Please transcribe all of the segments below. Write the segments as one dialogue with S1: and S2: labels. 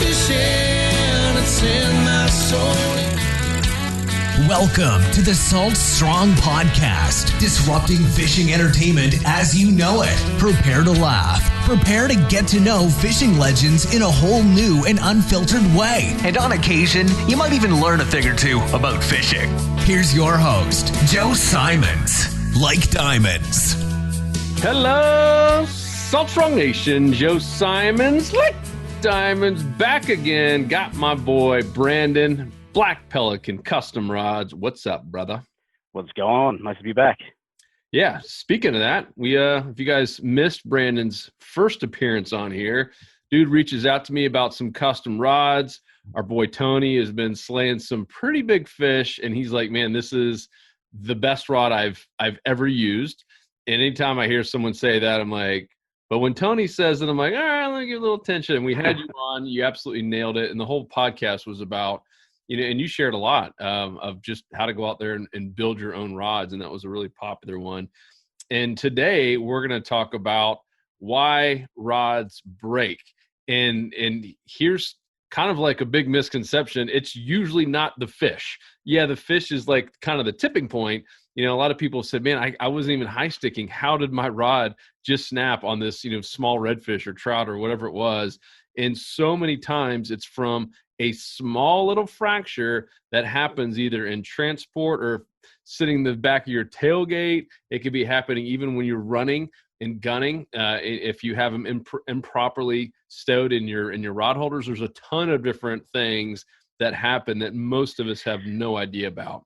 S1: fishing, it's in my soul.
S2: Welcome to the Salt Strong Podcast, disrupting fishing entertainment as you know it. Prepare to laugh. Prepare to get to know fishing legends in a whole new and unfiltered way. And on occasion, you might even learn a thing or two about fishing. Here's your host, Joe Simons. Like diamonds.
S3: Hello, Salt Strong Nation. Joe Simons, like diamonds, back again. Got my boy Brandon, Black Pelican Custom Rods. What's up, brother?
S4: What's going on? Nice to be back.
S3: Yeah, speaking of that, we if you guys missed Brandon's first appearance on here, dude reaches out to me about some custom rods. Our boy Tony has been slaying some pretty big fish, and he's like, man, this is the best rod I've ever used. And anytime I hear someone say that, I'm like, but when Tony says it, I'm like, all right, let me give a little attention. And we had you on, you absolutely nailed it. And the whole podcast was about, you know, and you shared a lot of just how to go out there and build your own rods. And that was a really popular one. And today we're going to talk about why rods break. And here's kind of like a big misconception. It's usually not the fish. Yeah, the fish is like kind of the tipping point. You know, a lot of people said, man, I wasn't even high sticking. How did my rod just snap on this, you know, small redfish or trout or whatever it was? And so many times it's from a small little fracture that happens either in transport or sitting in the back of your tailgate. It could be happening even when you're running and gunning. If you have them improperly stowed in your rod holders, there's a ton of different things that happen that most of us have no idea about.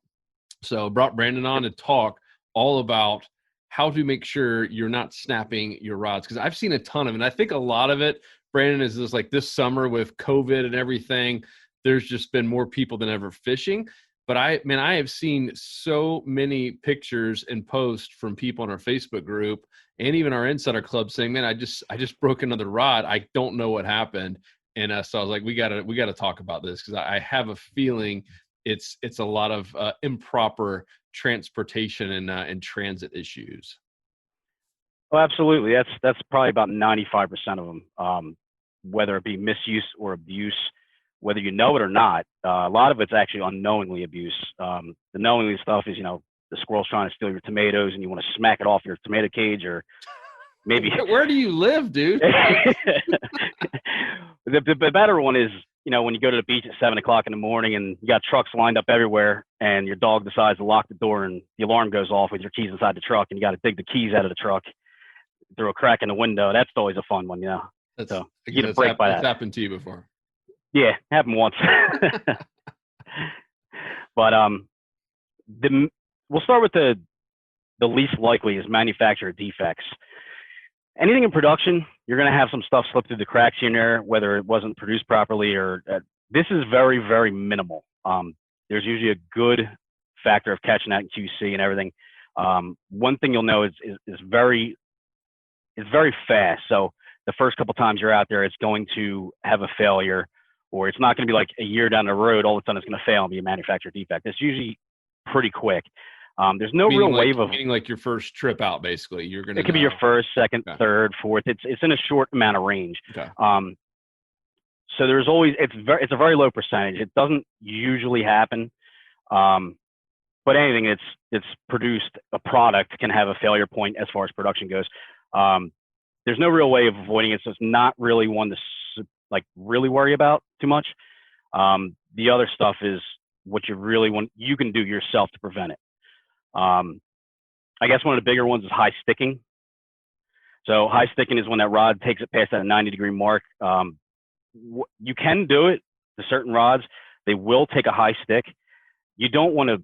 S3: So I brought Brandon on to talk all about how to make sure you're not snapping your rods. Because I've seen a ton of it. And I think a lot of it, Brandon, is just like this summer with COVID and everything, there's just been more people than ever fishing. But I have seen so many pictures and posts from people in our Facebook group and even our Insider Club saying, man, I just broke another rod. I don't know what happened. And so I was like, we gotta talk about this, because I have a feeling it's a lot of improper transportation and transit issues.
S4: Oh, absolutely. That's probably about 95% of them, whether it be misuse or abuse, whether you know it or not. A lot of it's actually unknowingly abuse. The knowingly stuff is, you know, the squirrel's trying to steal your tomatoes and you want to smack it off your tomato cage, or maybe.
S3: Where do you live, dude?
S4: The better one is, you know, when you go to the beach at 7 o'clock in the morning and you got trucks lined up everywhere and your dog decides to lock the door and the alarm goes off with your keys inside the truck and you got to dig the keys out of the truck through a crack in the window. That's always a fun one, you know. So you get a break by that.
S3: It's happened to you before.
S4: Yeah, happened once. But we'll start with the least likely is manufacturer defects. Anything in production, you're going to have some stuff slip through the cracks here and there, whether it wasn't produced properly or this is very, very minimal. There's usually a good factor of catching that in QC and everything. One thing you'll know is very fast. So the first couple times you're out there, it's going to have a failure, or it's not going to be like a year down the road, all of a sudden it's going to fail and be a manufacturer defect. It's usually pretty quick. There's no real wave of
S3: meaning like your first trip out. Basically, you're gonna.
S4: It could be your first, second, third, fourth. It's in a short amount of range.
S3: Okay.
S4: So there's always it's a very low percentage. It doesn't usually happen. But anything it's produced, a product can have a failure point as far as production goes. There's no real way of avoiding it, so it's not really one to like really worry about too much. The other stuff is what you can do yourself to prevent it. I guess one of the bigger ones is high sticking. So high sticking is when that rod takes it past that 90-degree mark. You can do it to certain rods. They will take a high stick. You don't want to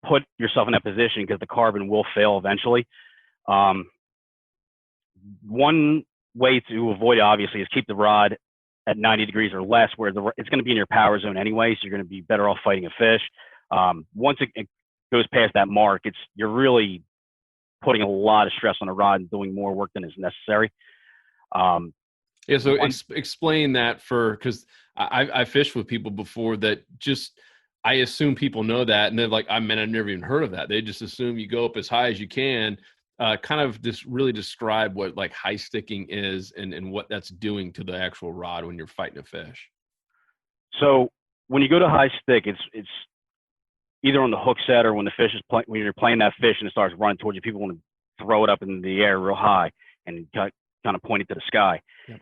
S4: put yourself in that position because the carbon will fail eventually. One way to avoid it, obviously, is keep the rod at 90 degrees or less, where it's going to be in your power zone anyway, so you're going to be better off fighting a fish. Once it goes past that mark, you're really putting a lot of stress on the rod and doing more work than is necessary.
S3: Yeah, so explain that because I fished with people before that just, I assume people know that, and they're like, I've never even heard of that. They just assume you go up as high as you can. Kind of just really describe what like high sticking is and what that's doing to the actual rod when you're fighting a fish.
S4: So when you go to high stick, it's either on the hook set or when the fish is when you're playing that fish and it starts running towards you, people want to throw it up in the air real high and kind of point it to the sky.
S3: Yep.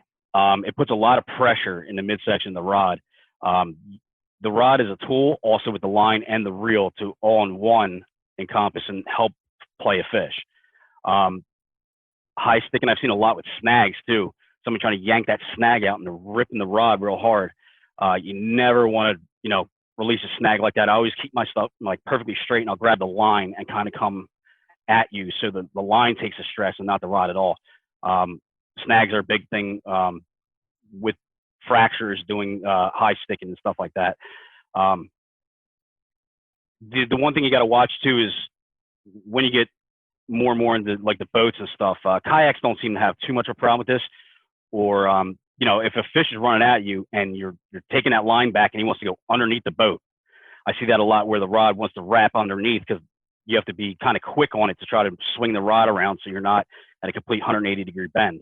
S4: It puts a lot of pressure in the midsection of the rod. The rod is a tool also with the line and the reel to all in one encompass and help play a fish. High sticking, I've seen a lot with snags too. Someone trying to yank that snag out and they're ripping the rod real hard. You never want to, release a snag like that. I always keep my stuff like perfectly straight and I'll grab the line and kind of come at you so the line takes the stress and not the rod at all. Snags are a big thing with fractures doing high sticking and stuff like that. The one thing you got to watch too is when you get more and more into like the boats and stuff, kayaks don't seem to have too much of a problem with this. Or if a fish is running at you and you're taking that line back and he wants to go underneath the boat, I see that a lot where the rod wants to wrap underneath because you have to be kind of quick on it to try to swing the rod around so you're not at a complete 180-degree bend.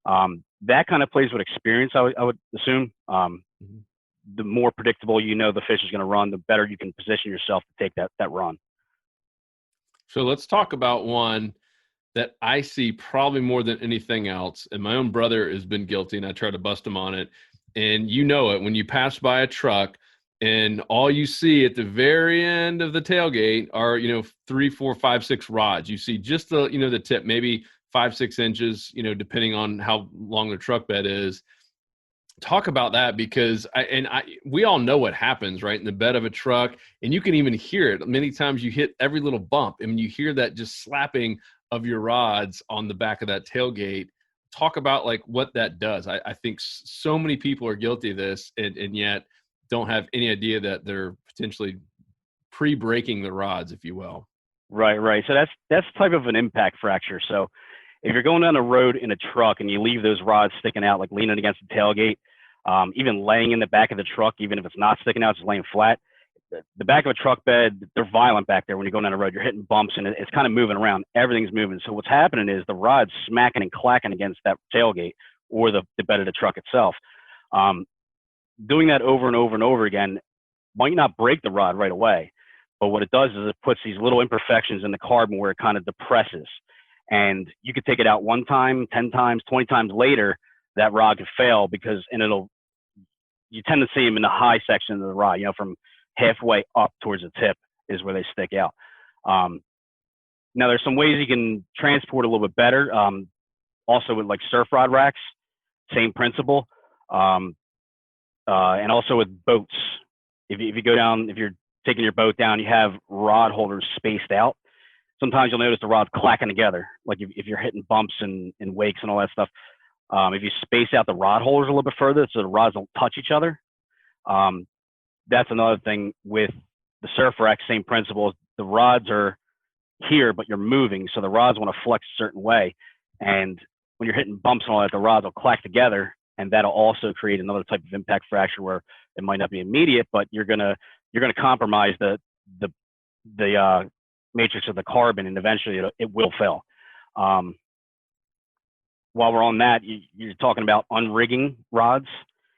S4: That kind of plays with experience, I would assume. The more predictable the fish is going to run, the better you can position yourself to take that run.
S3: So let's talk about one that I see probably more than anything else, and my own brother has been guilty, and I try to bust him on it. And it when you pass by a truck and all you see at the very end of the tailgate are 3, 4, 5, 6 rods. You see just the the tip, maybe 5, 6 inches, depending on how long the truck bed is. Talk about that, because we all know what happens right in the bed of a truck, and you can even hear it. Many times you hit every little bump and you hear that just slapping of your rods on the back of that tailgate. Talk about like what that does. I think so many people are guilty of this and yet don't have any idea that they're potentially pre-breaking the rods, if you will.
S4: Right. So that's type of an impact fracture. So if you're going down the road in a truck and you leave those rods sticking out, like leaning against the tailgate, even laying in the back of the truck, even if it's not sticking out, just laying flat, the back of a truck bed, they're violent back there when you're going down the road. You're hitting bumps and it's kind of moving around. Everything's moving. So what's happening is the rod's smacking and clacking against that tailgate or the bed of the truck itself. Doing that over and over and over again might not break the rod right away, but what it does is it puts these little imperfections in the carbon where it kind of depresses. And you could take it out one time, 10 times, 20 times later, that rod could fail because, you tend to see them in the high section of the rod, from halfway up towards the tip is where they stick out. Now there's some ways you can transport a little bit better. Also with like surf rod racks, same principle. And also with boats. If you go down, if you're taking your boat down, you have rod holders spaced out. Sometimes you'll notice the rods clacking together, like if you're hitting bumps and wakes and all that stuff. If you space out the rod holders a little bit further so the rods don't touch each other, that's another thing with the surf rack, same principle. The rods are here, but you're moving, so the rods want to flex a certain way. And when you're hitting bumps and all that, the rods will clack together, and that'll also create another type of impact fracture where it might not be immediate, but you're gonna compromise the matrix of the carbon, and eventually it will fail. While we're on that, you're talking about unrigging rods.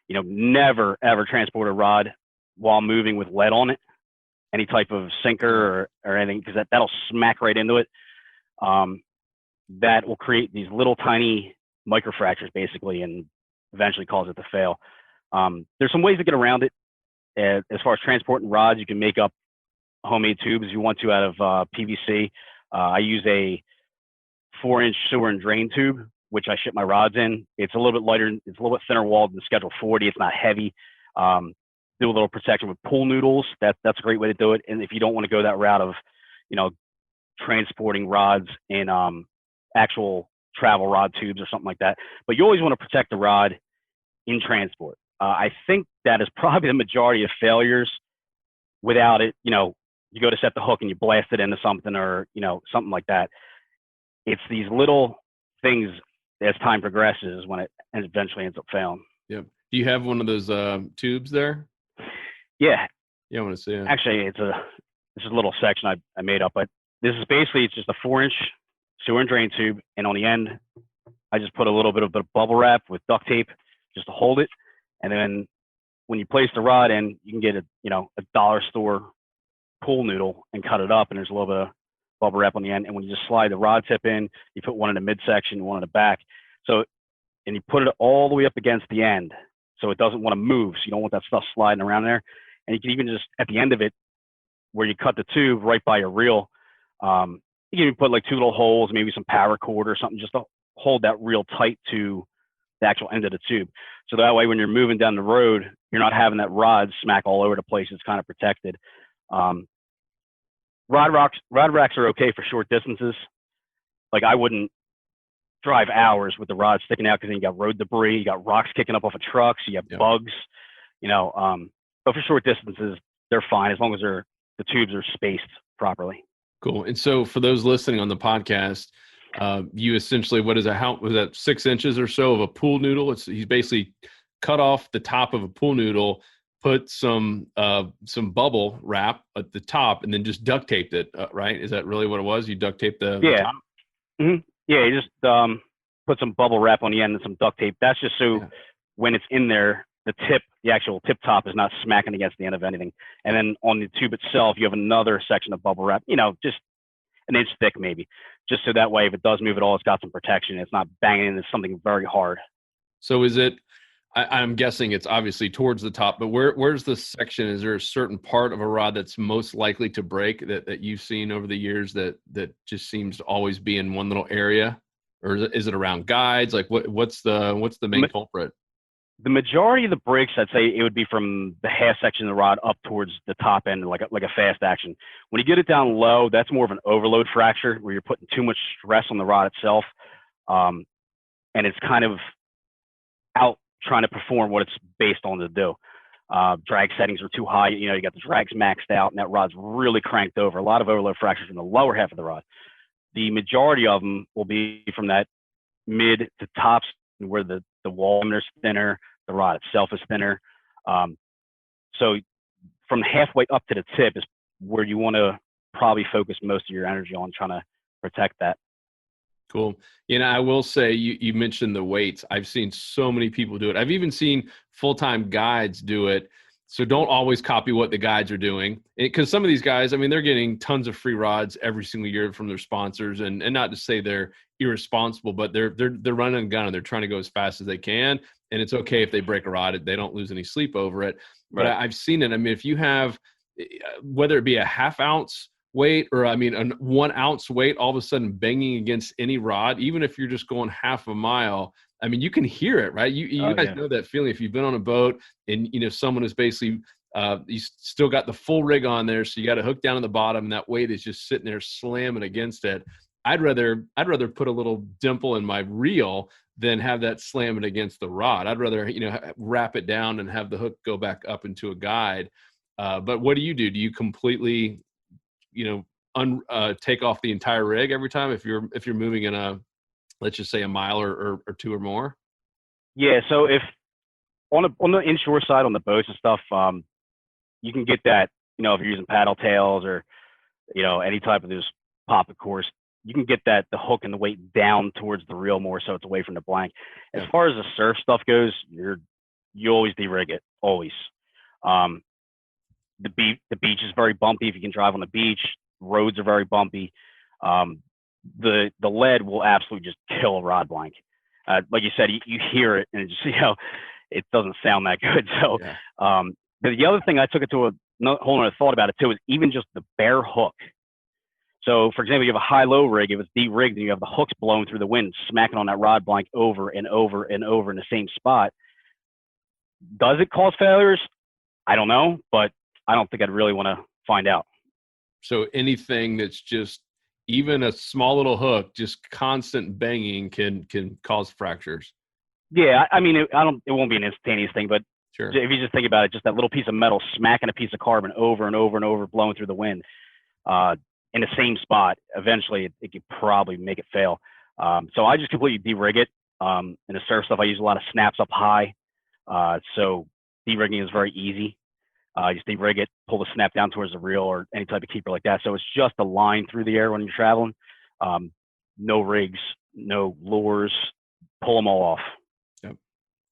S4: Never ever transport a rod while moving with lead on it, any type of sinker or anything, because that'll smack right into it. That will create these little tiny microfractures basically, and eventually cause it to fail. There's some ways to get around it. As far as transporting rods, you can make up homemade tubes if you want to out of PVC. I use a 4-inch sewer and drain tube, which I ship my rods in. It's a little bit lighter. It's a little bit thinner walled than Schedule 40. It's not heavy. Do a little protection with pool noodles. That's a great way to do it. And if you don't want to go that route of, transporting rods in actual travel rod tubes or something like that, but you always want to protect the rod in transport. I think that is probably the majority of failures without it. You go to set the hook and you blast it into something or, something like that. It's these little things as time progresses when it eventually ends up failing.
S3: Yep. Do you have one of those tubes there?
S4: Yeah.
S3: Yeah, I want to see it.
S4: Actually, this is a little section I made up, but this is basically, it's just a 4-inch sewer and drain tube. And on the end, I just put a little bit of bubble wrap with duct tape just to hold it. And then when you place the rod in, you can get a dollar store pool noodle and cut it up, and there's a little bit of bubble wrap on the end. And when you just slide the rod tip in, you put one in the midsection, one in the back. So, and you put it all the way up against the end, so it doesn't want to move. So you don't want that stuff sliding around there. And you can even just at the end of it, where you cut the tube right by your reel, you can even put like 2 little holes, maybe some paracord or something, just to hold that reel tight to the actual end of the tube. So that way, when you're moving down the road, you're not having that rod smack all over the place. It's kind of protected. Rod racks are okay for short distances. Like I wouldn't drive hours with the rod sticking out, because then you got road debris, you got rocks kicking up off of trucks, you have bugs, but for short distances, they're fine as long as the tubes are spaced properly.
S3: Cool. And so for those listening on the podcast, you essentially, was that 6 inches or so of a pool noodle? He's basically cut off the top of a pool noodle, put some bubble wrap at the top, and then just duct taped it, right? Is that really what it was? You duct taped the top?
S4: Mm-hmm. Yeah, you just put some bubble wrap on the end and some duct tape. That's just so when it's in there, the actual tip top is not smacking against the end of anything. And then on the tube itself, you have another section of bubble wrap, just an inch thick maybe, just so that way if it does move at all, it's got some protection. It's not banging into something very hard.
S3: So is it, I'm guessing it's obviously towards the top, but where's the section? Is there a certain part of a rod that's most likely to break that you've seen over the years that just seems to always be in one little area? Or is it around guides? Like what's the main culprit?
S4: The majority of the breaks, I'd say it would be from the half section of the rod up towards the top end, like a fast action. When you get it down low, that's more of an overload fracture where you're putting too much stress on the rod itself. And it's kind of out trying to perform what it's based on to do. Drag settings are too high. You got the drags maxed out and that rod's really cranked over. A lot of overload fractures in the lower half of the rod. The majority of them will be from that mid to tops where the wall is thinner, the rod itself is thinner. So from halfway up to the tip is where you want to probably focus most of your energy on trying to protect that.
S3: Cool. I will say you mentioned the weights. I've seen so many people do it. I've even seen full-time guides do it. So don't always copy what the guides are doing, because some of these guys, they're getting tons of free rods every single year from their sponsors, and not to say they're irresponsible, but they're running a gun and they're trying to go as fast as they can. And it's okay if they break a rod, they don't lose any sleep over it. But right. I've seen it. If you have, whether it be a half ounce weight or a 1 ounce weight, all of a sudden banging against any rod, even if you're just going half a mile, you can hear it, right? You guys know that feeling if you've been on a boat and someone is basically you still got the full rig on there, so you got a hook down at the bottom and that weight is just sitting there slamming against it. I'd rather put a little dimple in my reel than have that slamming against the rod. I'd rather wrap it down and have the hook go back up into a guide. But what do? Do you completely take off the entire rig every time if you're moving in a, let's just say, a mile or 2 or more?
S4: Yeah. So if on the inshore side, on the boats and stuff, you can get that, if you're using paddle tails or, any type of this poppet course, you can get the hook and the weight down towards the reel more so it's away from the blank. As far as the surf stuff goes, you always de-rig it, always. The beach is very bumpy if you can drive on the beach. Roads are very bumpy. The lead will absolutely just kill a rod blank. Like you said, you hear it and it just, it doesn't sound that good. So, but the other thing I took it to a whole other thought about it too is even just the bare hook. So for example, you have a high-low rig, if it's de-rigged and you have the hooks blowing through the wind, smacking on that rod blank over and over and over in the same spot. Does it cause failures? I don't know, but I don't think I'd really want to find out.
S3: So anything that's just even a small little hook, just constant banging can cause fractures.
S4: Yeah, it won't be an instantaneous thing, but
S3: sure.
S4: If you just think about it, just that little piece of metal smacking a piece of carbon over and over and over, blowing through the wind in the same spot, eventually it could probably make it fail. So I just completely de-rig it. In the surf stuff, I use a lot of snaps up high. So de-rigging is very easy. Just de-rig it, pull the snap down towards the reel or any type of keeper like that. So it's just a line through the air when you're traveling. No rigs, no lures, pull them all off.
S3: Yep.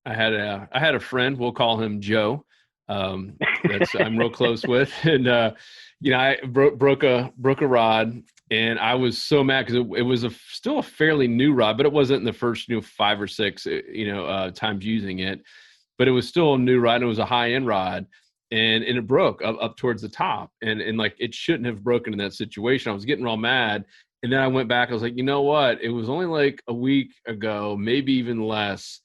S3: I had a friend, we'll call him Joe. I'm real close with. And, I broke a rod, and I was so mad because it was still a fairly new rod, but it wasn't in the first, 5 or 6, times using it, but it was still a new rod, and it was a high end rod, and it broke up towards the top. And like, it shouldn't have broken in that situation. I was getting real mad. And then I went back, I was like, you know what? It was only like a week ago, maybe even less,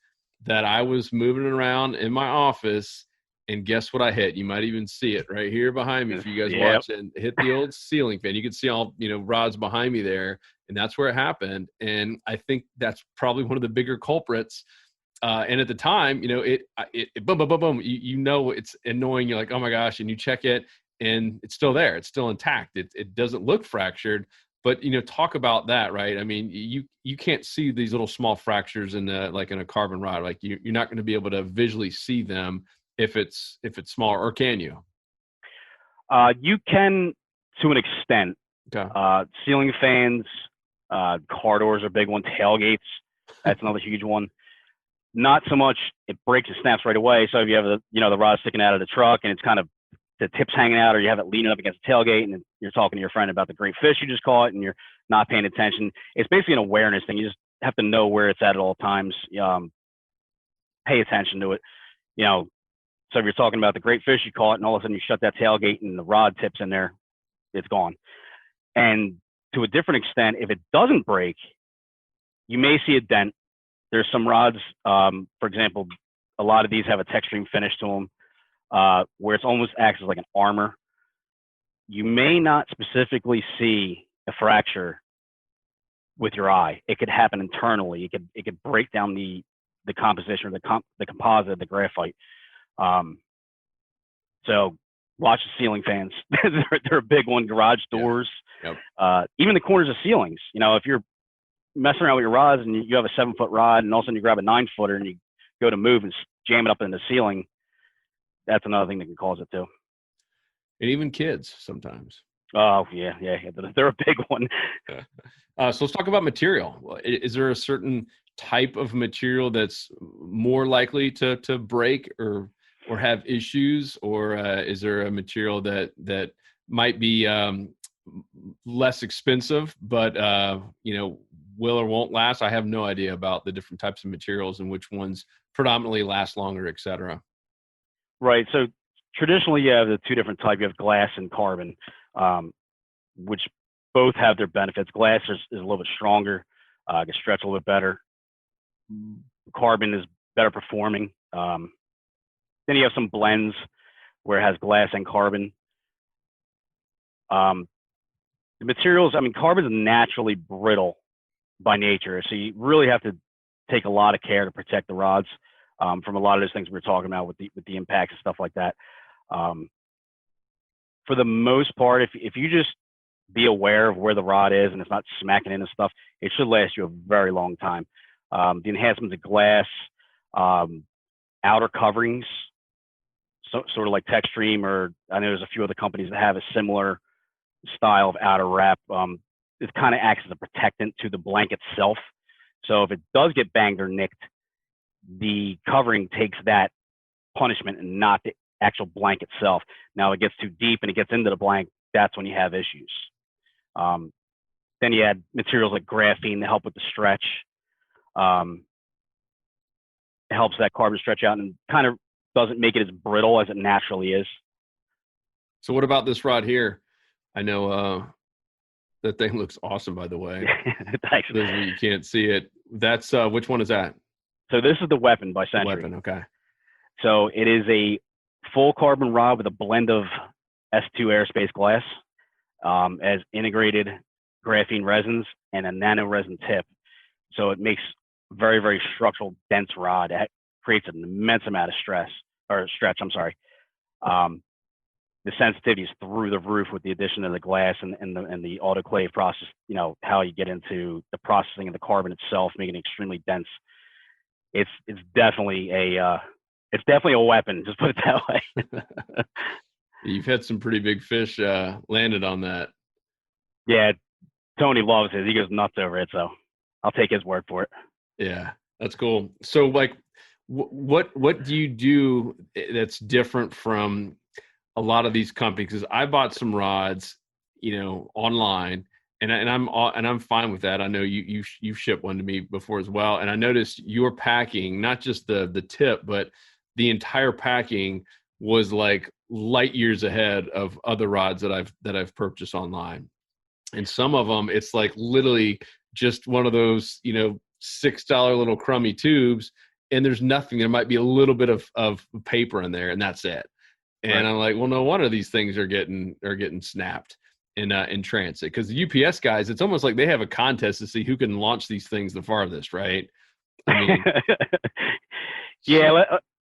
S3: that I was moving around in my office, and guess what I hit? You might even see it right here behind me. If you guys watch it, hit the old ceiling fan. You can see all, rods behind me there, and that's where it happened. And I think that's probably one of the bigger culprits. And at the time, it boom, boom, boom, boom. It's annoying. You're like, oh my gosh, and you check it, and it's still there. It's still intact. It doesn't look fractured. But, talk about that, right? I mean, you can't see these little small fractures in a carbon rod. Like, you're not going to be able to visually see them if it's smaller, or can you?
S4: You can, to an extent.
S3: Okay.
S4: Ceiling fans, car doors are big ones. Tailgates, that's another huge one. Not so much it breaks and snaps right away. So if you have the rod sticking out of the truck, and it's kind of the tip's hanging out, or you have it leaning up against the tailgate, and you're talking to your friend about the great fish you just caught, and you're not paying attention. It's basically an awareness thing. You just have to know where it's at all times. Pay attention to it. So if you're talking about the great fish you caught, and all of a sudden you shut that tailgate and the rod tips in there, it's gone. And to a different extent, if it doesn't break, you may see a dent. There's some rods, for example, a lot of these have a texturing finish to them, where it's almost acts as like an armor. You may not specifically see a fracture with your eye. It could happen internally. It could break down the composition, or the composite, the graphite. So watch the ceiling fans. they're a big one. Garage doors, even the corners of ceilings. If you're messing around with your rods and you have a 7-foot rod, and all of a sudden you grab a 9-footer and you go to move and jam it up in the ceiling, that's another thing that can cause it too.
S3: And even kids sometimes.
S4: Oh yeah, they're a big one.
S3: So let's talk about material. Is there a certain type of material that's more likely to break or have issues, or is there a material that might be less expensive, but will or won't last? I have no idea about the different types of materials and which ones predominantly last longer, et cetera.
S4: Right. So traditionally, you have the two different types. You have glass and carbon, which both have their benefits. Glass is a little bit stronger, can stretch a little bit better. Carbon is better performing. Then you have some blends where it has glass and carbon. The materials, carbon is naturally brittle by nature, so you really have to take a lot of care to protect the rods from a lot of those things we were talking about with the impacts and stuff like that. For the most part, if you just be aware of where the rod is and it's not smacking into stuff, it should last you a very long time. The enhancements of glass, outer coverings, sort of like Techstream, or I know there's a few other companies that have a similar style of outer wrap. It kind of acts as a protectant to the blank itself. So if it does get banged or nicked, the covering takes that punishment and not the actual blank itself. Now, if it gets too deep and it gets into the blank, that's when you have issues. Then you add materials like graphene to help with the stretch. It helps that carbon stretch out and kind of doesn't make it as brittle as it naturally is.
S3: So what about this rod here? I know that thing looks awesome, by the way.
S4: Thanks.
S3: For those of you can't see it. That's which one is that?
S4: So this is the Weapon by Century.
S3: Weapon, okay.
S4: So it is a full carbon rod with a blend of S2 aerospace glass, as integrated graphene resins and a nano resin tip. So it makes very, very structural, dense rod. It creates an immense amount of stretch. The sensitivity is through the roof with the addition of the glass and the autoclave process. How you get into the processing of the carbon itself, making it extremely dense. It's definitely a weapon. Just put it that way.
S3: You've had some pretty big fish landed on that.
S4: Yeah, Tony loves it. He goes nuts over it. So I'll take his word for it.
S3: Yeah, that's cool. So What do you do that's different from a lot of these companies? Because I bought some rods, online, and I'm fine with that. I know you shipped one to me before as well, and I noticed your packing, not just the tip, but the entire packing was like light years ahead of other rods that I've purchased online. And some of them, it's like literally just one of those, $6 little crummy tubes, and there's nothing. There might be a little bit of paper in there, and that's it. And
S4: Right.
S3: I'm like, well, no wonder these things are getting snapped in transit, because the UPS guys, it's almost like they have a contest to see who can launch these things the farthest, right? I mean,
S4: Yeah,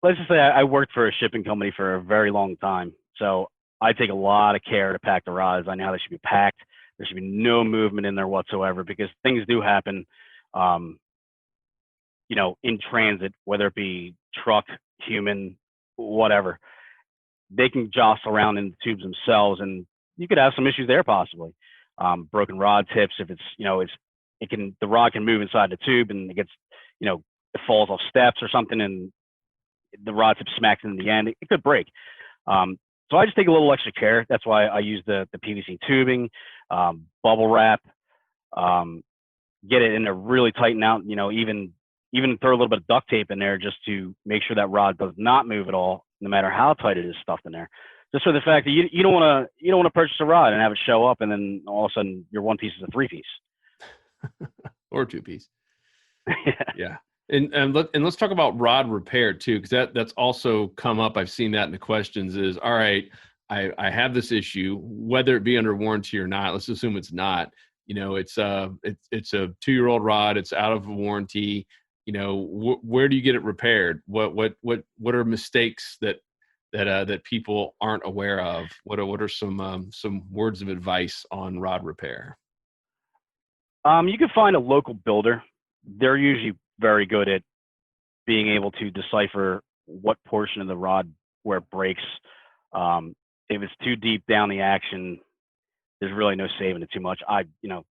S4: let's just say I worked for a shipping company for a very long time. So I take a lot of care to pack the rods. I know how they should be packed. There should be no movement in there whatsoever, because things do happen, in transit, whether it be truck, human, whatever. They can jostle around in the tubes themselves, and you could have some issues there possibly. Broken rod tips, if the rod can move inside the tube, and it gets, it falls off steps or something, and the rod tip smacks in the end, it could break. So I just take a little extra care. That's why I use the PVC tubing, bubble wrap, get it in there really tighten out, even throw a little bit of duct tape in there just to make sure that rod does not move at all, no matter how tight it is stuffed in there. Just for the fact that you don't want to purchase a rod and have it show up, and then all of a sudden your one piece is a 3-piece
S3: or 2-piece. Yeah. And let's talk about rod repair too, because that's also come up. I've seen that in the questions is, all right, I have this issue, whether it be under warranty or not. Let's assume it's not. It's a 2-year-old rod. It's out of warranty. Where do you get it repaired? What are mistakes that people aren't aware of? What are some words of advice on rod repair?
S4: You can find a local builder. They're usually very good at being able to decipher what portion of the rod where it breaks. If it's too deep down the action, there's really no saving it too much.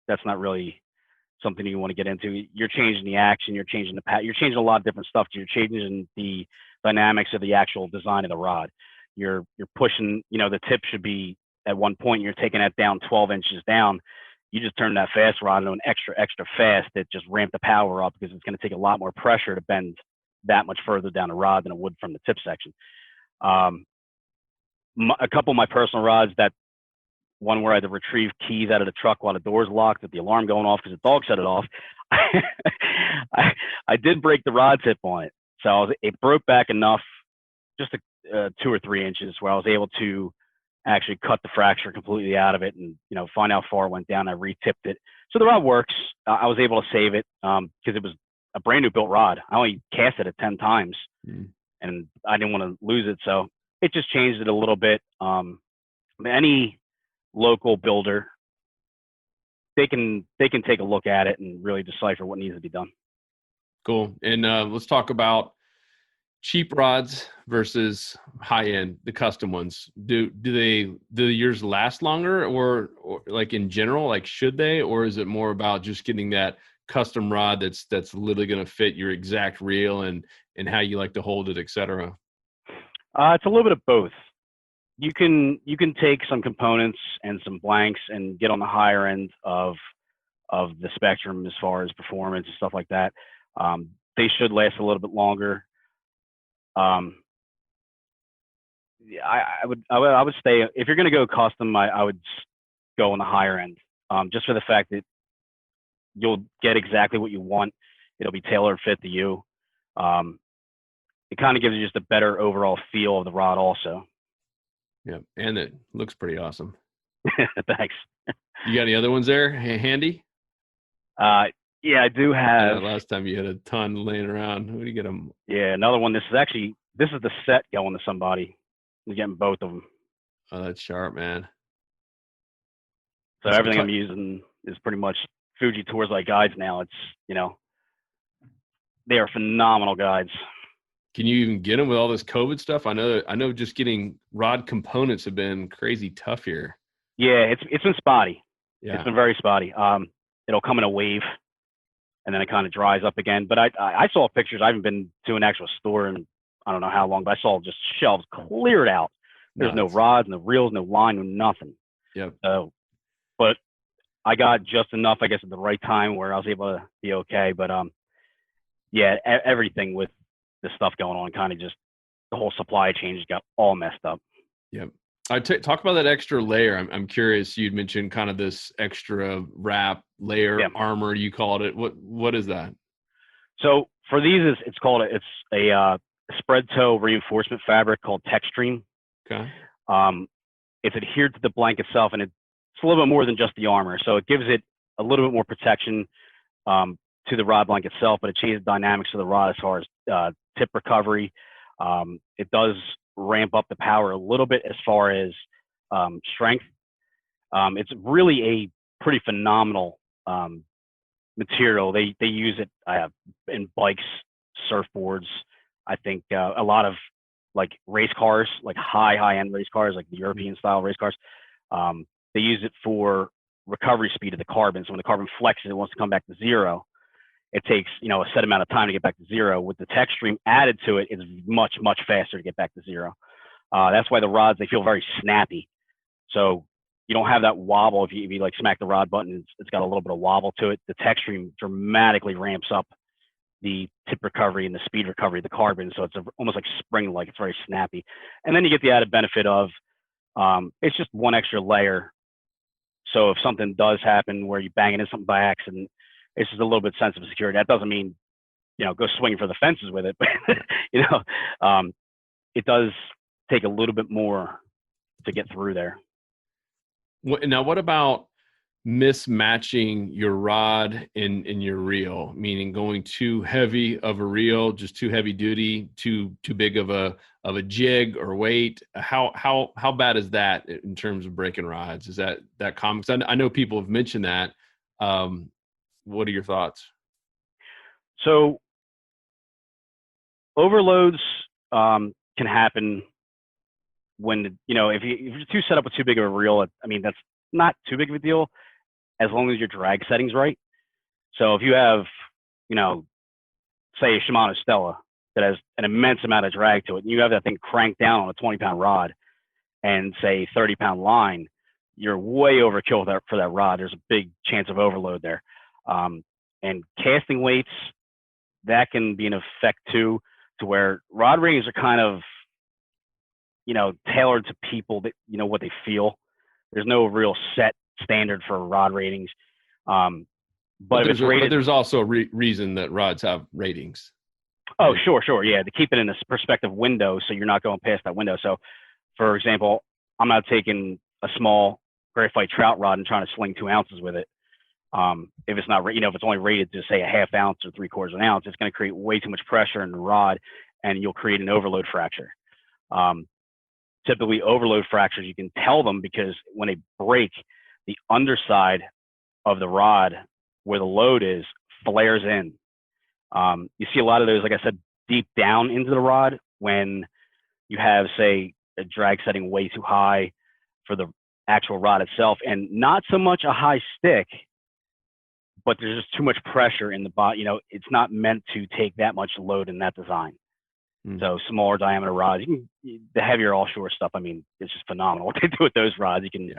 S4: That's not really something you want to get into. You're changing the action, you're changing the you're changing a lot of different stuff. You're changing the dynamics of the actual design of the rod. You're pushing, the tip should be at one point, you're taking that down 12 inches down. You just turn that fast rod into an extra fast that just ramp the power up, because it's going to take a lot more pressure to bend that much further down the rod than it would from the tip section. A couple of my personal rods, that one where I had to retrieve keys out of the truck while the door's locked with the alarm going off because the dog set it off. I did break the rod tip on it. So it broke back enough, just 2 or 3 inches, where I was able to actually cut the fracture completely out of it and, find how far it went down. I re-tipped it. So the rod works. I was able to save it because it was a brand new built rod. I only cast it 10 times and I didn't want to lose it. So it just changed it a little bit. Any local builder, they can take a look at it and really decipher what needs to be done.
S3: Cool. And let's talk about cheap rods versus high end, the custom ones. Do yours last longer, or like in general, like should they, or is it more about just getting that custom rod that's literally going to fit your exact reel and how you like to hold it, etc.?
S4: It's a little bit of both. You can take some components and some blanks and get on the higher end of the spectrum as far as performance and stuff like that. They should last a little bit longer. I would stay, if you're going to go custom, I would go on the higher end, just for the fact that you'll get exactly what you want. It'll be tailored fit to you. It kind of gives you just a better overall feel of the rod also.
S3: Yeah, and it looks pretty awesome.
S4: Thanks.
S3: You got any other ones there handy?
S4: Yeah, I do have.
S3: Last time you had a ton laying around. Who do you get them?
S4: Yeah, another one. This is the set going to somebody. I'm getting both of them.
S3: Oh, that's sharp, man.
S4: So everything I'm using is pretty much Fuji Tours Light guides now. It's, they are phenomenal guides.
S3: Can you even get them with all this COVID stuff? I know just getting rod components have been crazy tough here.
S4: Yeah, it's been spotty.
S3: Yeah.
S4: It's been very spotty. It'll come in a wave. and then it kind of dries up again. But I saw pictures. I haven't been to an actual store in I don't know how long, but I saw just shelves cleared out. There's no rods, no reels, no line, no nothing.
S3: Yep.
S4: So, but I got just enough, I guess, at the right time where I was able to be okay. But yeah, everything with the stuff going on, kind of just the whole supply chain just got all messed up.
S3: Yep. Talk about that extra layer. I'm curious. You'd mentioned kind of this extra wrap layer, armor. You called it. What is that?
S4: So for these, it's a spread toe reinforcement fabric called Textreme.
S3: Okay.
S4: It's adhered to the blanket itself, and it's a little bit more than just the armor. So it gives it a little bit more protection to the rod blanket itself, but it changes the dynamics of the rod as far as tip recovery. It does ramp up the power a little bit as far as strength. It's really a pretty phenomenal material. They use it in bikes, surfboards. I think a lot of like race cars, like high-end race cars, like the European style race cars. They use it for recovery speed of the carbon. So when the carbon flexes, it wants to come back to zero. It takes, a set amount of time to get back to zero. With the Textreme added to it, it's much, much faster to get back to zero. That's why the rods, they feel very snappy. So you don't have that wobble. If you like smack the rod button, it's got a little bit of wobble to it. The Textreme dramatically ramps up the tip recovery and the speed recovery of the carbon. So it's almost like spring-like. It's very snappy. And then you get the added benefit of it's just one extra layer. So if something does happen where you bang into something by accident, it's just a little bit sensitive to security. That doesn't mean, go swinging for the fences with it, but, it does take a little bit more to get through there.
S3: Now, what about mismatching your rod in your reel, meaning going too heavy of a reel, just too heavy duty, too big of a jig or weight? How bad is that in terms of breaking rods? Is that common? 'Cause I know people have mentioned that. What are your thoughts?
S4: So overloads can happen when, if you're too set up with too big of a reel. That's not too big of a deal as long as your drag setting's right. So if you have, say a Shimano Stella that has an immense amount of drag to it, and you have that thing cranked down on a 20-pound rod and say 30-pound line, you're way overkill for that rod. There's a big chance of overload there. And casting weights, that can be an effect too, to where rod ratings are kind of, tailored to people that, what they feel. There's no real set standard for rod ratings. But if it's rated,
S3: but there's also a reason that rods have ratings.
S4: Oh, sure. Yeah. To keep it in a perspective window, so you're not going past that window. So for example, I'm not taking a small graphite trout rod and trying to sling 2 ounces with it. If it's not, if it's only rated to say a half ounce or 3/4 of an ounce, it's going to create way too much pressure in the rod and you'll create an overload fracture. Typically overload fractures, you can tell them because when they break, the underside of the rod where the load is flares in. You see a lot of those, like I said, deep down into the rod when you have, say, a drag setting way too high for the actual rod itself, and not so much a high stick, but there's just too much pressure in the body. It's not meant to take that much load in that design. So smaller diameter rods, the heavier offshore stuff, it's just phenomenal what they do with those rods. You can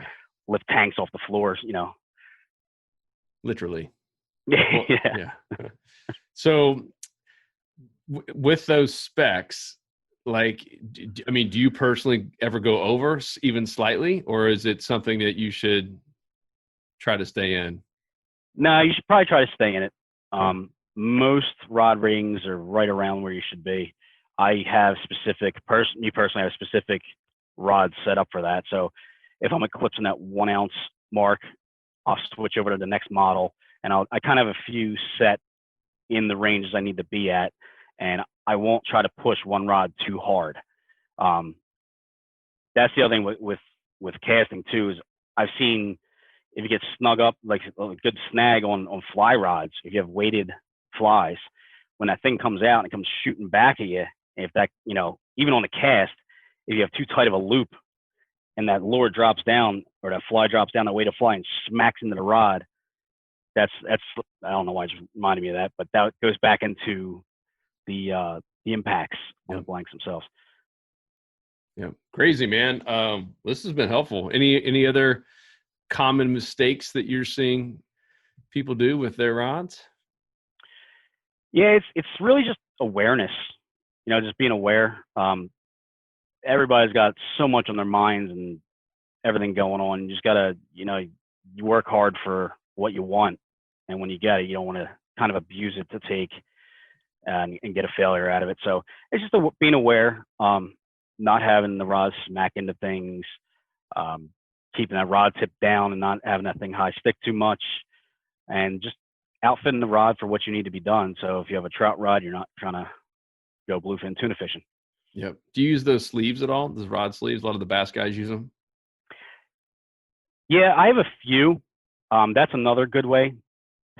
S4: lift tanks off the floors,
S3: Literally.
S4: Yeah.
S3: Yeah. So with those specs, do you personally ever go over even slightly, or is it something that you should try to stay in?
S4: No, you should probably try to stay in it. Most rod ratings are right around where you should be. I have me personally, I have specific rods set up for that. So if I'm eclipsing that 1 ounce mark, I'll switch over to the next model, and I kind of have a few set in the ranges I need to be at, and I won't try to push one rod too hard. That's the other thing with casting too, is I've seen if you get snug up, like a good snag on fly rods, if you have weighted flies, when that thing comes out and it comes shooting back at you, if that, even on the cast, if you have too tight of a loop and that lure drops down or that fly drops down, the weight of fly and smacks into the rod, that's I don't know why it just reminded me of that, but that goes back into the impacts on the blanks themselves.
S3: Yeah, crazy, man. This has been helpful. Any other common mistakes that you're seeing people do with their rods?
S4: Yeah, it's really just awareness. Just being aware. Everybody's got so much on their minds and everything going on. You just gotta, you work hard for what you want, and when you get it, you don't want to kind of abuse it to take and get a failure out of it. So it's just being aware, not having the rod smack into things, keeping that rod tip down and not having that thing high stick too much, and just outfitting the rod for what you need to be done. So if you have a trout rod, you're not trying to go bluefin tuna fishing.
S3: Yep. Do you use those sleeves at all? Those rod sleeves? A lot of the bass guys use them.
S4: Yeah, I have a few. That's another good way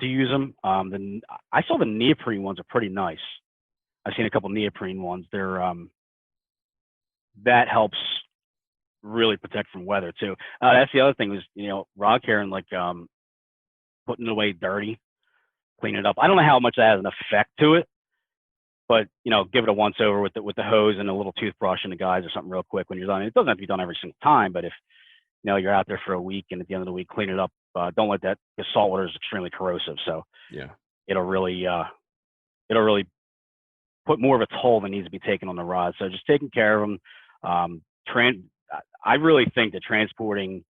S4: to use them. I saw the neoprene ones are pretty nice. I've seen a couple neoprene ones. They're that helps really protect from weather too. That's the other thing was, rod care and like putting it away dirty, clean it up. I don't know how much that has an effect to it, but give it a once over with the hose and a little toothbrush and the guys or something real quick when you're done. It doesn't have to be done every single time, but if you're out there for a week and at the end of the week clean it up, don't let that, because salt water is extremely corrosive. So
S3: yeah, it'll
S4: really put more of a toll than needs to be taken on the rod. So just taking care of them. I really think that transporting,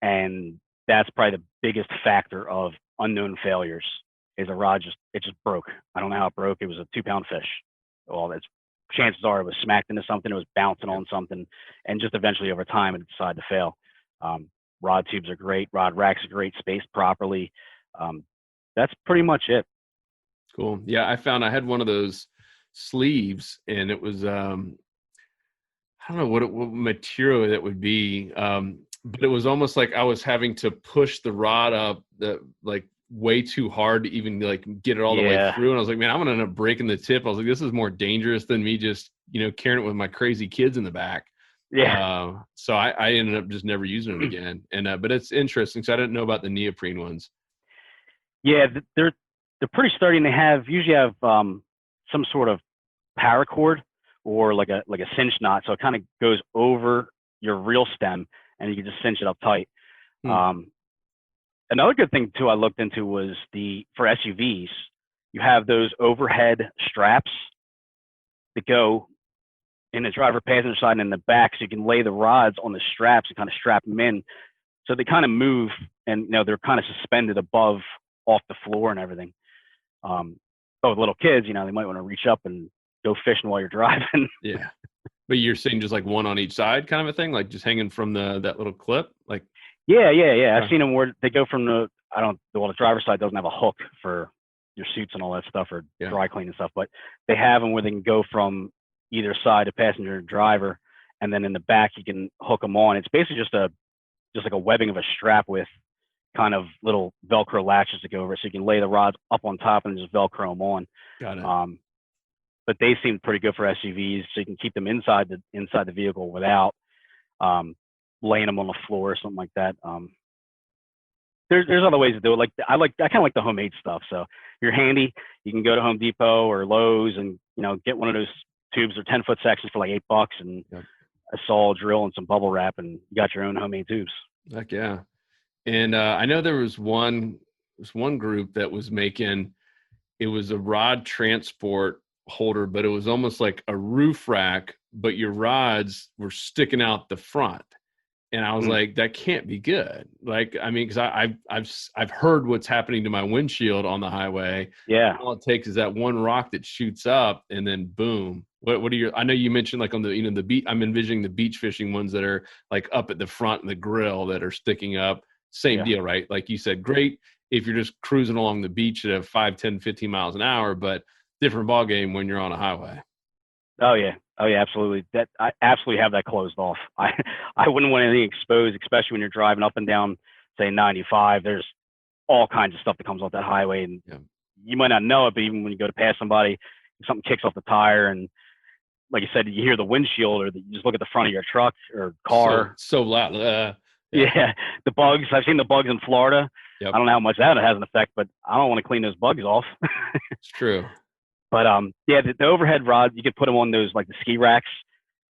S4: and that's probably the biggest factor of unknown failures, is a rod it just broke. I don't know how it broke. It was a 2-pound fish. Well, chances are it was smacked into something. It was bouncing on something, and just eventually over time it decided to fail. Rod tubes are great. Rod racks are great, spaced properly. That's pretty much it.
S3: Cool. Yeah, I found I had one of those sleeves, and it was I don't know what material that would be, but it was almost like I was having to push the rod up like way too hard to even like get it all the way through. And I was like, man, I'm gonna end up breaking the tip. I was like, this is more dangerous than me just carrying it with my crazy kids in the back.
S4: Yeah.
S3: So I ended up just never using them again. And but it's interesting. So I didn't know about the neoprene ones.
S4: Yeah, they're pretty sturdy, and they usually have some sort of paracord or like a cinch knot, so it kind of goes over your reel stem, and you can just cinch it up tight. Another good thing too I looked into was for SUVs, you have those overhead straps that go in the driver passenger side and in the back, so you can lay the rods on the straps and kind of strap them in, so they kind of move, and they're kind of suspended above off the floor and everything. But with little kids, they might want to reach up and go fishing while you're driving.
S3: Yeah. But you're saying just like one on each side kind of a thing, like just hanging from that little clip? Like,
S4: yeah. I've seen them where they go from the driver's side doesn't have a hook for your suits and all that stuff, or dry clean and stuff, but they have them where they can go from either side, a passenger and driver, and then in the back you can hook them on. It's basically just like a webbing of a strap with kind of little Velcro latches to go over it, so you can lay the rods up on top and just Velcro them on.
S3: Got it.
S4: But they seem pretty good for SUVs, so you can keep them inside the vehicle without laying them on the floor or something like that. There's other ways to do it. I kind of like the homemade stuff. So you're handy. You can go to Home Depot or Lowe's and get one of those tubes or 10-foot sections for like $8 and a saw, drill, and some bubble wrap, and you got your own homemade tubes.
S3: Heck yeah. And I know there was one group that was making, it was a rod transport holder, but it was almost like a roof rack, but your rods were sticking out the front. And I was like, that can't be good. Like, I mean, because I've heard what's happening to my windshield on the highway.
S4: Yeah.
S3: All it takes is that one rock that shoots up, and then boom. What are your? I know you mentioned like on the the beach. I'm envisioning the beach fishing ones that are like up at the front and the grill that are sticking up. Same deal, right? Like you said, great if you're just cruising along the beach at 5, 10, 15 miles an hour, but different ball game when you're on a highway.
S4: Oh yeah, absolutely. That I absolutely have that closed off. I wouldn't want anything exposed, especially when you're driving up and down, say 95. There's all kinds of stuff that comes off that highway, and you might not know it, but even when you go to pass somebody, something kicks off the tire, and like you said, you hear the windshield, or you just look at the front of your truck or car.
S3: So loud.
S4: Yeah, the bugs. I've seen the bugs in Florida.
S3: Yep.
S4: I don't know how much that has an effect, but I don't want to clean those bugs off.
S3: It's true.
S4: But yeah, the overhead rods, you could put them on those like the ski racks.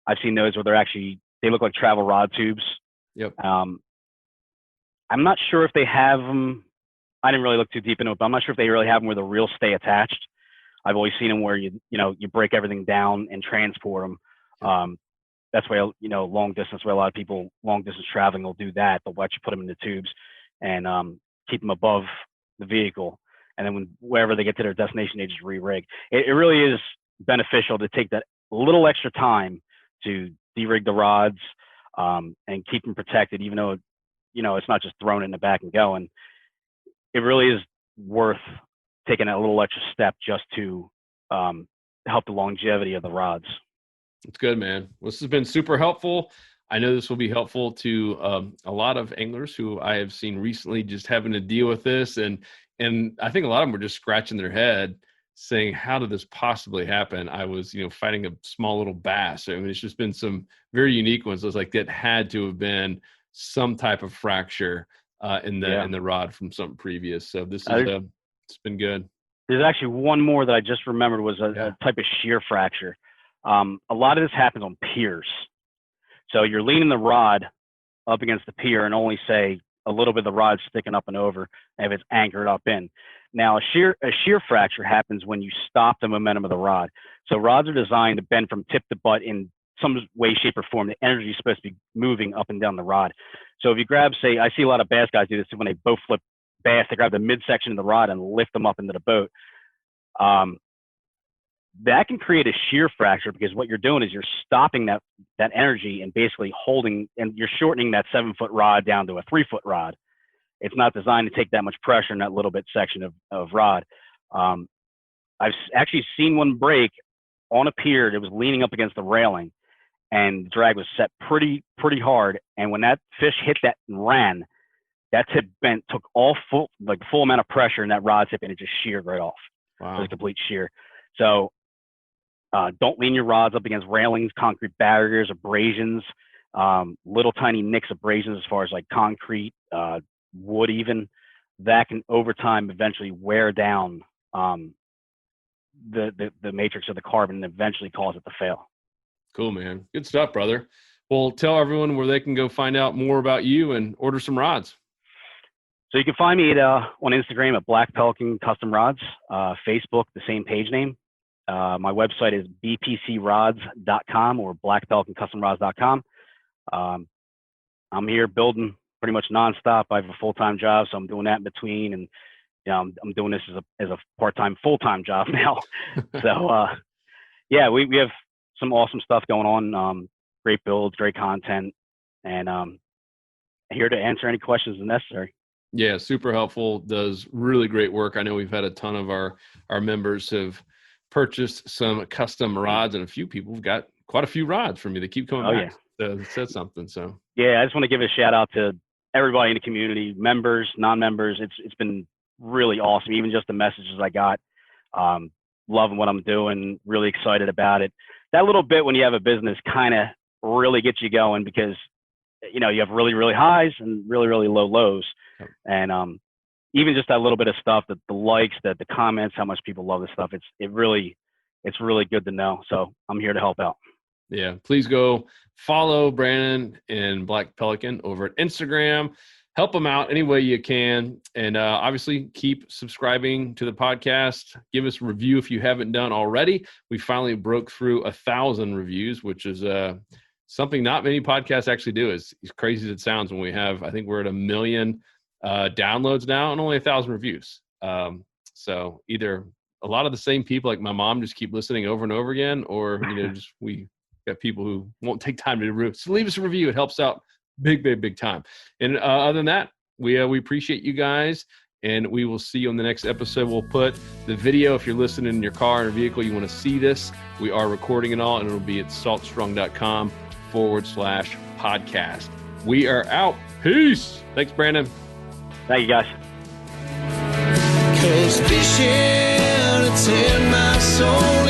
S4: I've seen those where they look like travel rod tubes.
S3: Yep.
S4: I'm not sure if they have them. I didn't really look too deep into it, but I'm not sure if they really have them where the reels stay attached. I've always seen them where you break everything down and transport them.
S3: Yep.
S4: That's why, long distance, where a lot of people long distance traveling will do that. They'll actually put them in the tubes and keep them above the vehicle. And then wherever they get to their destination, they just re-rig. It really is beneficial to take that little extra time to de-rig the rods and keep them protected, even though, it's not just throwing it in the back and going. It really is worth taking that little extra step just to help the longevity of the rods.
S3: It's good, man. Well, this has been super helpful. I know this will be helpful to a lot of anglers who I have seen recently just having to deal with this. And I think a lot of them were just scratching their head saying, how did this possibly happen? I was, fighting a small little bass. I mean, it's just been some very unique ones. It was like that had to have been some type of fracture in the rod from something previous. So this is it's been good.
S4: There's actually one more that I just remembered was a type of shear fracture. A lot of this happens on piers. So you're leaning the rod up against the pier and only say a little bit of the rod sticking up and over if it's anchored up in. Now a shear fracture happens when you stop the momentum of the rod. So rods are designed to bend from tip to butt in some way, shape, or form. The energy is supposed to be moving up and down the rod. So if you grab, say, I see a lot of bass guys do this when they boat flip bass, they grab the midsection of the rod and lift them up into the boat. That can create a shear fracture because what you're doing is you're stopping that energy and basically holding, and you're shortening that 7-foot rod down to a 3-foot rod. It's not designed to take that much pressure in that little bit section of rod. I've actually seen one break on a pier that was leaning up against the railing, and the drag was set pretty hard. And when that fish hit that and ran, that tip bent, took full amount of pressure in that rod tip, and it just sheared right off.
S3: Wow.
S4: It was a complete shear. So don't lean your rods up against railings, concrete barriers, abrasions, little tiny nicks, abrasions as far as like concrete, wood even. That can over time eventually wear down the matrix of the carbon and eventually cause it to fail.
S3: Cool, man. Good stuff, brother. Well, tell everyone where they can go find out more about you and order some rods.
S4: So you can find me on Instagram at Black Pelican Custom Rods, Facebook, the same page name. My website is bpcrods.com or blackpelicancustomrods.com. I'm here building pretty much nonstop. I have a full-time job, so I'm doing that in between, and I'm doing this as a part-time, full-time job now. So yeah, we have some awesome stuff going on. Great builds, great content, and here to answer any questions as necessary.
S3: Yeah, super helpful. Does really great work. I know we've had a ton of our members have purchased some custom rods, and a few people have got quite a few rods from you. They keep coming back. Yeah. That said something. So
S4: yeah, I just want to give a shout out to everybody in the community, members, non-members. It's been really awesome. Even just the messages I got, loving what I'm doing, really excited about it. That little bit when you have a business kind of really gets you going because you have really, really highs and really, really low lows. Yep. And even just that little bit of stuff, the likes, the comments, how much people love this stuff. It's really good to know. So I'm here to help out.
S3: Yeah, please go follow Brandon and Black Pelican over at Instagram. Help them out any way you can. And obviously keep subscribing to the podcast. Give us a review if you haven't done already. We finally broke through 1,000 reviews, which is something not many podcasts actually do. As crazy as it sounds when we have, I think we're at 1 million downloads now and only 1,000 reviews. So either a lot of the same people, like my mom, just keep listening over and over again, or just we got people who won't take time to review. So leave us a review. It helps out big time. And other than that, we appreciate you guys, and we will see you on the next episode. We'll put the video, if you're listening in your car or vehicle, you want to see this, we are recording it all, and it'll be at saltstrong.com/podcast. We are out. Peace. Thanks, Brandon.
S4: Thank you, guys.
S1: 'Cause fishing, it's in my soul.